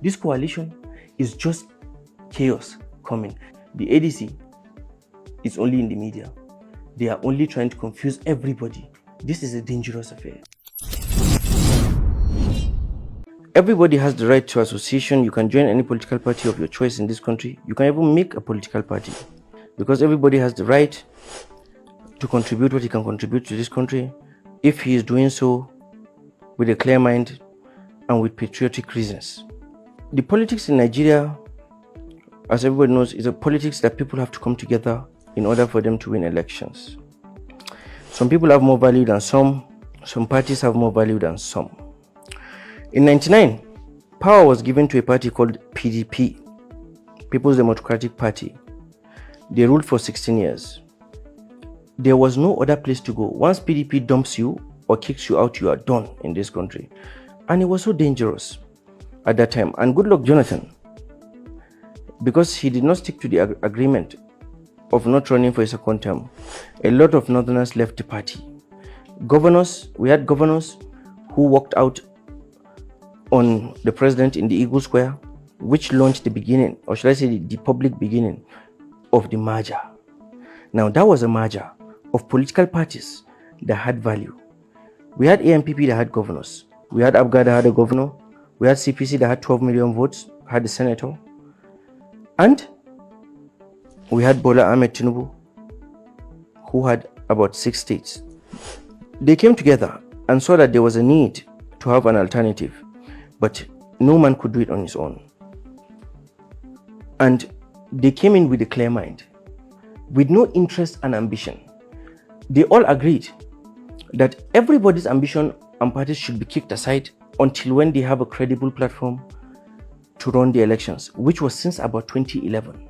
This coalition is just chaos coming. The ADC is only in the media. They are only trying to confuse everybody. This is a dangerous affair. Everybody has the right to association. You can join any political party of your choice in this country. You can even make a political party, because everybody has the right to contribute what he can contribute to this country, if he is doing so with a clear mind and with patriotic reasons. The politics in Nigeria, as everybody knows, is a politics that people have to come together in order for them to win elections. Some people have more value than some parties have more value than some. In 1999, power was given to a party called PDP, People's Democratic Party. They ruled for 16 years. There was no other place to go. Once PDP dumps you or kicks you out, you are done in this country. And it was so dangerous at that time. And good luck Jonathan, because he did not stick to the agreement of not running for a second term. A lot of Northerners left the party. We had governors who walked out on the president in the Eagle Square, which launched the beginning, or should I say the public beginning of the merger. Now that was a merger of political parties that had value. We had NNPP that had governors. We had ABGA that had a governor. We had CPC that had 12 million votes, had a senator. And we had Bola Ahmed Tinubu, who had about 6 states. They came together and saw that there was a need to have an alternative, but no man could do it on his own. And they came in with a clear mind, with no interest and ambition. They all agreed that everybody's ambition and parties should be kicked aside until when they have a credible platform to run the elections, which was since about 2011.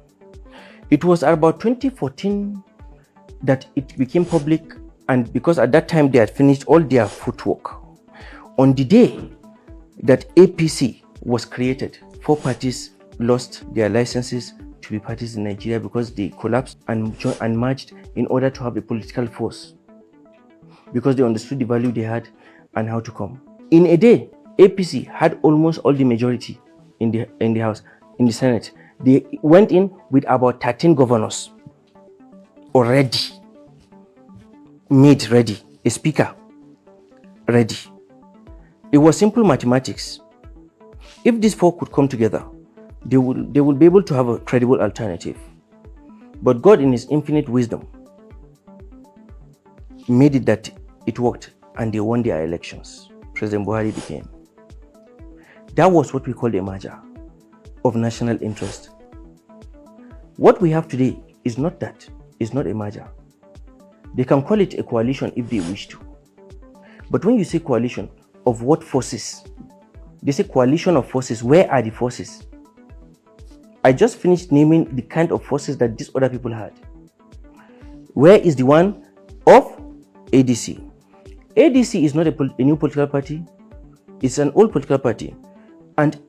It was about 2014 that it became public, and because at that time they had finished all their footwork. On the day that APC was created, 4 parties lost their licenses to be parties in Nigeria because they collapsed and merged in order to have a political force, because they understood the value they had and how to come. In a day, APC had almost all the majority in the House, in the Senate. They went in with about 13 governors already made ready, a speaker ready. It was simple mathematics. If these 4 could come together, they will be able to have a credible alternative. But God, in his infinite wisdom, made it that it worked, and they won their elections. President Buhari became. That was what we call a merger of national interest. What we have today is not that. It's not a merger. They can call it a coalition if they wish to. But when you say coalition, of what forces? They say coalition of forces. Where are the forces? I just finished naming the kind of forces that these other people had. Where is the one of ADC? ADC is not a new political party. It's an old political party. And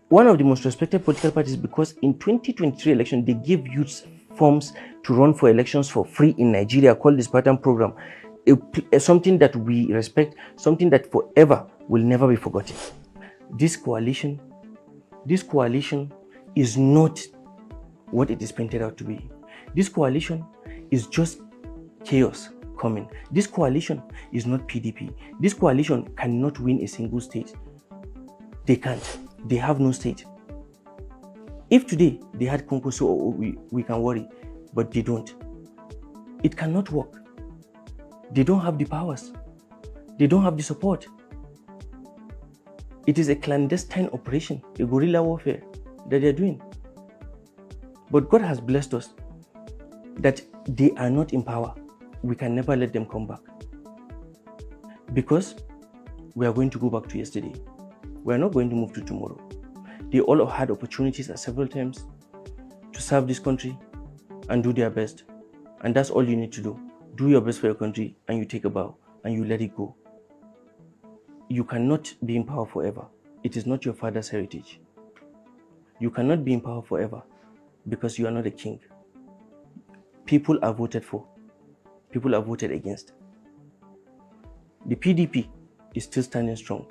one of the most respected political parties, because in 2023 election, they gave youths forms to run for elections for free in Nigeria, called the Spartan program. Something that we respect, something that forever will never be forgotten. This coalition is not what it is painted out to be. This coalition is just chaos coming. This coalition is not PDP. This coalition cannot win a single state. They can't. They have no state. If today they had Congo, so we can worry, but they don't. It cannot work. They don't have the powers. They don't have the support. It is a clandestine operation, a guerrilla warfare that they are doing. But God has blessed us that they are not in power. We can never let them come back, because we are going to go back to yesterday. We are not going to move to tomorrow. They all had opportunities at several times to serve this country and do their best. And that's all you need to do. Do your best for your country, and you take a bow and you let it go. You cannot be in power forever. It is not your father's heritage. You cannot be in power forever because you are not a king. People are voted for. People are voted against. The PDP is still standing strong.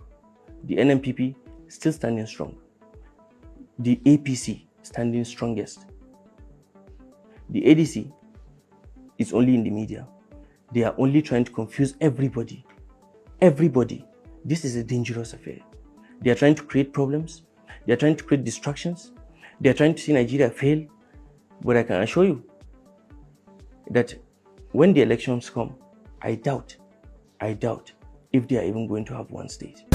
The NNPP is still standing strong. the APC standing strongest. The ADC is only in the media. They are only trying to confuse everybody. Everybody. This is a dangerous affair. They are trying to create problems. They are trying to create distractions. They are trying to see Nigeria fail. But I can assure you that when the elections come, I doubt if they are even going to have one state.